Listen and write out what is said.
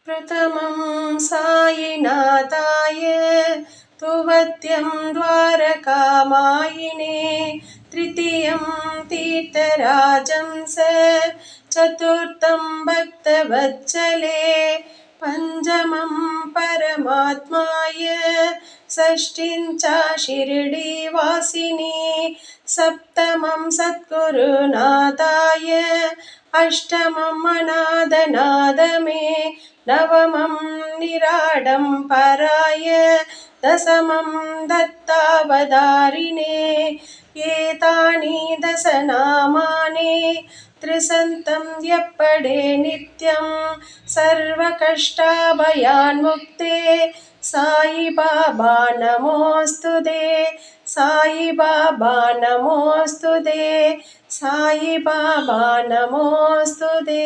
प्रथमं सायिनाथाय तुभ्यं द्वारकामायिने तृतीयं तीर्थराजं चतुर्थं भक्तवत्सले पञ्चमं परमात्माय षष्ठीं च शिरडीवासिनी सप्तमं सद्गुरुनाथाय अष्टमं अनाथनाथ मे नवमं निराडम्बराय दशमं दत्तावतारिणे एतानि दशनामानि त्रिशतं यप्पडे नित्यं सर्वकष्टभयान्मुक्ते साई बाबा नमोस्तुते साई बाबा नमोस्तुते साई बाबा नमोस्तुते।